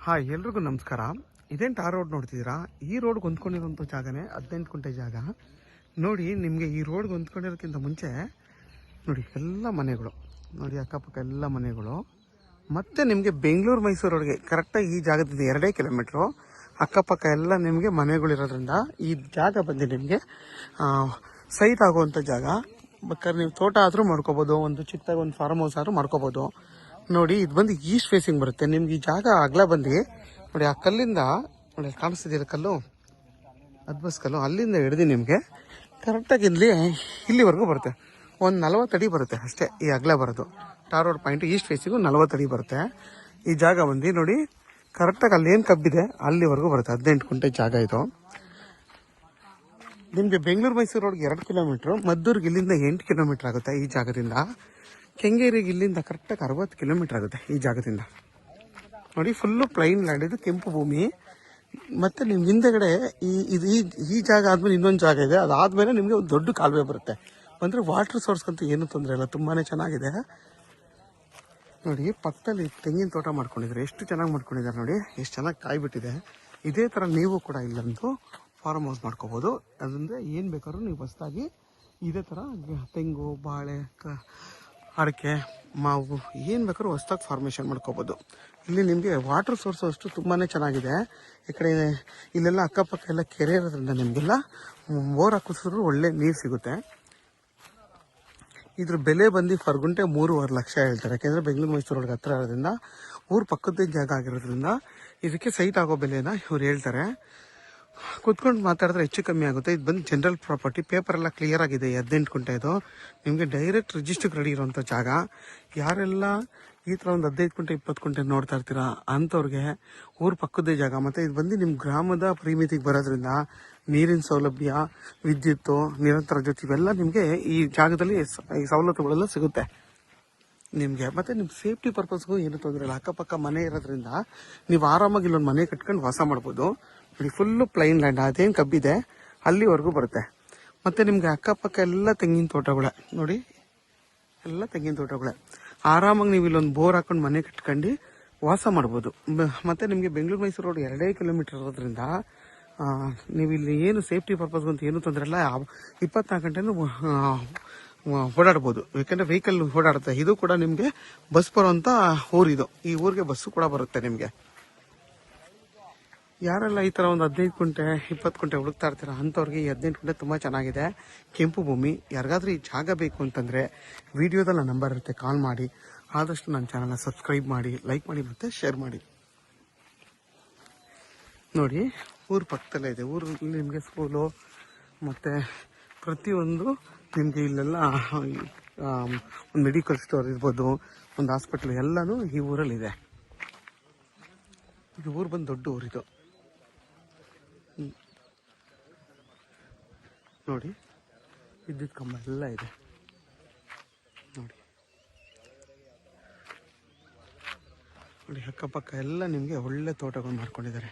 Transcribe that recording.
Hi, ಎಲ್ರಿಗೂ ನಮಸ್ಕಾರ. ಇದೇನು ಟಾರ್ ರೋಡ್ ನೋಡ್ತಿದ್ದೀರಾ? ಈ ರೋಡ್ಗೆ ಹೊಂದ್ಕೊಂಡಿರೋಂಥ ಜಾಗನೇ 18 ಗುಂಟೆ ಜಾಗ. ನೋಡಿ, ನಿಮಗೆ ಈ ರೋಡ್ಗೆ ಹೊಂದ್ಕೊಂಡಿರೋಕ್ಕಿಂತ ಮುಂಚೆ ನೋಡಿ ಎಲ್ಲ ಮನೆಗಳು, ನೋಡಿ ಅಕ್ಕಪಕ್ಕ ಎಲ್ಲ ಮನೆಗಳು. ಮತ್ತು ನಿಮಗೆ ಬೆಂಗಳೂರು ಮೈಸೂರು ರೋಡ್ಗೆ ಕರೆಕ್ಟಾಗಿ ಈ ಜಾಗದಿಂದ 2 ಕಿಲೋಮೀಟ್ರು ಅಕ್ಕಪಕ್ಕ ಎಲ್ಲ ನಿಮಗೆ ಮನೆಗಳಿರೋದ್ರಿಂದ ಈ ಜಾಗ ಬಂದು ನಿಮಗೆ ಸೈಟ್ ಆಗುವಂಥ ಜಾಗ. ಬೇಕಾದ್ರೆ ನೀವು ತೋಟ ಆದರೂ ಮಾಡ್ಕೋಬೋದು, ಒಂದು ಚಿಕ್ಕದಾಗಿ ಒಂದು ಫಾರ್ಮ್ ಹೌಸ್ ಆದರೂ ಮಾಡ್ಕೋಬೋದು. ನೋಡಿ, ಇದು ಬಂದು ಈಸ್ಟ್ ಫೇಸಿಂಗ್ ಬರುತ್ತೆ. ನಿಮ್ಗೆ ಈ ಜಾಗ ಅಗಲ ಬಂದು ನೋಡಿ, ಆ ಕಲ್ಲಿಂದ ನೋಡಿ ಕಾಣಿಸ್ತಿದ್ದೀರ ಕಲ್ಲು, ಅದ್ಬಸ್ ಕಲ್ಲು, ಅಲ್ಲಿಂದ ಹಿಡ್ದು ನಿಮಗೆ ಕರೆಕ್ಟಾಗಿ ಇಲ್ಲಿವರೆಗೂ ಬರುತ್ತೆ. ಒಂದು 40 ಅಡಿ ಬರುತ್ತೆ ಅಷ್ಟೇ ಈ ಅಗಲ ಬರೋದು. Tar road point east facing 40 ಅಡಿ ಬರುತ್ತೆ. ಈ ಜಾಗ ಬಂದು ನೋಡಿ ಕರೆಕ್ಟಾಗಿ ಅಲ್ಲೇನು ಕಬ್ಬಿದೆ ಅಲ್ಲಿವರೆಗೂ ಬರುತ್ತೆ. 18 ಗುಂಟೆ ಜಾಗ ಇದು. ನಿಮಗೆ ಬೆಂಗಳೂರು ಮೈಸೂರು ರೋಡ್ಗೆ 2 ಕಿಲೋಮೀಟ್ರು, ಮದ್ದೂರಿಗೆ ಇಲ್ಲಿಂದ 8 ಕಿಲೋಮೀಟ್ರ್ ಆಗುತ್ತೆ ಈ ಜಾಗದಿಂದ. ಕೆಂಗೇರಿಗೆ ಇಲ್ಲಿಂದ ಕರೆಕ್ಟಾಗಿ 60 ಕಿಲೋಮೀಟ್ರ್ ಆಗುತ್ತೆ ಈ ಜಾಗದಿಂದ. ನೋಡಿ, ಫುಲ್ಲು ಪ್ಲೈನ್ ಲ್ಯಾಂಡ್, ಇದು ಕೆಂಪು ಭೂಮಿ. ಮತ್ತು ನಿಮ್ಮ ಹಿಂದೆಗಡೆ ಈ ಜಾಗ ಆದಮೇಲೆ ಇನ್ನೊಂದು ಜಾಗ ಇದೆ. ಅದಾದಮೇಲೆ ನಿಮಗೆ ಒಂದು ದೊಡ್ಡ ಕಾಲುವೆ ಬರುತ್ತೆ. ಅಂದರೆ ವಾಟರ್ ಸೋರ್ಸ್ಗಂತೂ ಏನೂ ತೊಂದರೆ ಇಲ್ಲ, ತುಂಬಾ ಚೆನ್ನಾಗಿದೆ. ನೋಡಿ, ಪಕ್ಕದಲ್ಲಿ ತೆಂಗಿನ ತೋಟ ಮಾಡ್ಕೊಂಡಿದ್ದಾರೆ, ಎಷ್ಟು ಚೆನ್ನಾಗಿ ಮಾಡ್ಕೊಂಡಿದ್ದಾರೆ ನೋಡಿ, ಎಷ್ಟು ಚೆನ್ನಾಗಿ ಕಾಯಿ ಬಿಟ್ಟಿದೆ. ಇದೇ ಥರ ನೀವು ಕೂಡ ಇಲ್ಲಂತೂ ಫಾರ್ಮ್ ಹೌಸ್ ಮಾಡ್ಕೋಬೋದು. ಅದಂದರೆ ಏನು ಬೇಕಾದ್ರೂ ನೀವು ಹೊಸದಾಗಿ ಇದೇ ಥರ ತೆಂಗು, ಬಾಳೆ, ಅಡಿಕೆ, ಮಾವು ಏನು ಬೇಕಾದ್ರೂ ಹೊಸದಾಗಿ ಫಾರ್ಮೇಷನ್ ಮಾಡ್ಕೋಬೋದು. ಇಲ್ಲಿ ನಿಮಗೆ ವಾಟರ್ ಸೋರ್ಸ್ ಅಷ್ಟು ತುಂಬಾ ಚೆನ್ನಾಗಿದೆ. ಈ ಕಡೆ ಇಲ್ಲೆಲ್ಲ ಅಕ್ಕಪಕ್ಕ ಎಲ್ಲ ಕೆರೆ ಇರೋದ್ರಿಂದ ನಿಮಗೆಲ್ಲ ಬೋರ್ ಹಾಕಿಸಿದ್ರು ಒಳ್ಳೆ ನೀರು ಸಿಗುತ್ತೆ. ಇದ್ರ ಬೆಲೆ ಬಂದು ಫರ್ ಗುಂಟೆ 3.5 ಲಕ್ಷ ಹೇಳ್ತಾರೆ. ಯಾಕೆಂದರೆ ಬೆಂಗಳೂರು ಮೈಸೂರು ರೋಡ್ಗೆ ಹತ್ರ ಇರೋದ್ರಿಂದ, ಊರು ಪಕ್ಕದ ಜಾಗ ಆಗಿರೋದ್ರಿಂದ ಇದಕ್ಕೆ ಸೈಟ್ ಆಗೋ ಬೆಲೆನ ಇವ್ರು ಹೇಳ್ತಾರೆ. ಕೂತ್ಕೊಂಡು ಮಾತಾಡಿದ್ರೆ ಹೆಚ್ಚು ಕಮ್ಮಿ ಆಗುತ್ತೆ. ಇದು ಬಂದು ಜನರಲ್ ಪ್ರಾಪರ್ಟಿ, ಪೇಪರ್ ಎಲ್ಲ ಕ್ಲಿಯರ್ ಆಗಿದೆ. 18 ಗುಂಟೆ ಇದು ನಿಮಗೆ ಡೈರೆಕ್ಟ್ ರಿಜಿಸ್ಟರ್ಗೆ ರೆಡಿ ಇರೋಂಥ ಜಾಗ. ಯಾರೆಲ್ಲ ಈ ಥರ ಒಂದು 15 ಗುಂಟೆ 20 ಗುಂಟೆ ನೋಡ್ತಾ ಇರ್ತೀರಾ ಅಂಥವ್ರಿಗೆ ಊರು ಪಕ್ಕದೇ ಜಾಗ. ಮತ್ತು ಇದು ಬಂದು ನಿಮ್ಮ ಗ್ರಾಮದ ಪರಿಮಿತಿಗೆ ಬರೋದ್ರಿಂದ ನೀರಿನ ಸೌಲಭ್ಯ, ವಿದ್ಯುತ್ತು, ನಿರಂತರ ಜೊತೆ ಇವೆಲ್ಲ ನಿಮಗೆ ಈ ಜಾಗದಲ್ಲಿ ಈ ಸವಲತ್ತುಗಳೆಲ್ಲ ಸಿಗುತ್ತೆ ನಿಮಗೆ. ಮತ್ತು ನಿಮ್ಮ ಸೇಫ್ಟಿ ಪರ್ಪಸ್ಗೂ ಏನೂ ತೊಂದರೆ ಇಲ್ಲ. ಅಕ್ಕಪಕ್ಕ ಮನೆ ಇರೋದ್ರಿಂದ ನೀವು ಆರಾಮಾಗಿ ಇಲ್ಲೊಂದು ಮನೆ ಕಟ್ಕೊಂಡು ವಾಸ ಮಾಡ್ಬೋದು. ನೋಡಿ, ಫುಲ್ಲು ಪ್ಲೈನ್ ಲ್ಯಾಂಡ್, ಅದೇನು ಕಬ್ಬಿದೆ ಅಲ್ಲಿವರೆಗೂ ಬರುತ್ತೆ. ಮತ್ತು ನಿಮಗೆ ಅಕ್ಕಪಕ್ಕ ಎಲ್ಲ ತೆಂಗಿನ ತೋಟಗಳೇ ನೋಡಿ, ಎಲ್ಲ ತೆಂಗಿನ ತೋಟಗಳೇ. ಆರಾಮಾಗಿ ನೀವು ಇಲ್ಲೊಂದು ಬೋರ್ ಹಾಕೊಂಡು ಮನೆ ಕಟ್ಕೊಂಡು ವಾಸ ಮಾಡ್ಬೋದು. ಮತ್ತು ನಿಮಗೆ ಬೆಂಗಳೂರು ಮೈಸೂರು ರೋಡ್ 2 ಕಿಲೋಮೀಟ್ರ್ ಇರೋದ್ರಿಂದ ನೀವು ಇಲ್ಲಿ ಏನು ಸೇಫ್ಟಿ ಪರ್ಪಸ್ಗಂತ ಏನೂ ತೊಂದರೆ ಇಲ್ಲ. 24 ಗಂಟೆನೂ ಓಡಾಡ್ಬೋದು. ಯಾಕೆಂದರೆ ವೆಹಿಕಲ್ ಓಡಾಡುತ್ತೆ. ಇದು ಕೂಡ ನಿಮಗೆ ಬಸ್ ಬರೋಂಥ ಊರಿದು. ಈ ಊರಿಗೆ ಬಸ್ಸು ಕೂಡ ಬರುತ್ತೆ ನಿಮಗೆ. ಯಾರೆಲ್ಲ ಈ ಥರ ಒಂದು 15 ಗುಂಟೆ 20 ಗುಂಟೆ ಹುಡುಕ್ತಾ ಇರ್ತೀರ ಅಂಥವ್ರಿಗೆ ಈ 18 ಗುಂಟೆ ತುಂಬ ಚೆನ್ನಾಗಿದೆ, ಕೆಂಪು ಭೂಮಿ. ಯಾರಿಗಾದ್ರೂ ಈ ಜಾಗ ಬೇಕು ಅಂತಂದರೆ ವಿಡಿಯೋದಲ್ಲಿ ನನ್ನ ನಂಬರ್ ಇರುತ್ತೆ, ಕಾಲ್ ಮಾಡಿ. ಆದಷ್ಟು ನನ್ನ ಚಾನಲ್ನ ಸಬ್ಸ್ಕ್ರೈಬ್ ಮಾಡಿ, ಲೈಕ್ ಮಾಡಿ ಮತ್ತು ಶೇರ್ ಮಾಡಿ. ನೋಡಿ, ಊರು ಪಕ್ಕದಲ್ಲೇ ಇದೆ. ಊರಲ್ಲಿ ನಿಮಗೆ ಸ್ಕೂಲು ಮತ್ತು ಪ್ರತಿಯೊಂದು ನಿಮಗೆ ಇಲ್ಲೆಲ್ಲ ಒಂದು ಮೆಡಿಕಲ್ ಸ್ಟೋರ್ ಇರ್ಬೋದು, ಒಂದು ಹಾಸ್ಪಿಟ್ಲ್ ಎಲ್ಲನೂ ಈ ಊರಲ್ಲಿದೆ. ಇದು ಊರು ಬಂದು ದೊಡ್ಡ ಊರಿದು. ನೋಡಿ, ವಿದ್ಯುತ್ ಕಂಬ ಎಲ್ಲ ಇದೆ ನೋಡಿ. ನೋಡಿ, ಅಕ್ಕಪಕ್ಕ ಎಲ್ಲ ನಿಮಗೆ ಒಳ್ಳೆ ತೋಟಗಳು ಮಾಡ್ಕೊಂಡಿದ್ದಾರೆ.